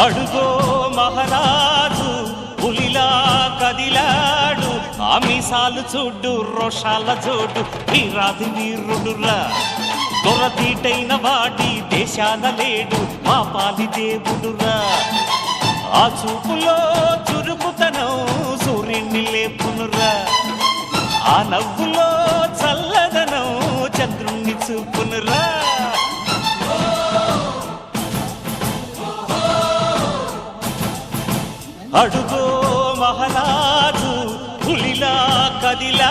అడుగో మహారాజు పులిలా కదిలాడు, ఆ మీసాలు చూడు రోషాల జోడు, వీరాది వీరుడురా. దొరతీటైన వాడి దేశాల లేడు, మా పాలి దేవుడురా. ఆ చూపులో చురుకుతనం సూర్యుని లేపునురా, ఆ నవ్వులో చల్లదనం చంద్రుణ్ణి చూపునురా. అడుగో మహారాజు పులిలా కదిలా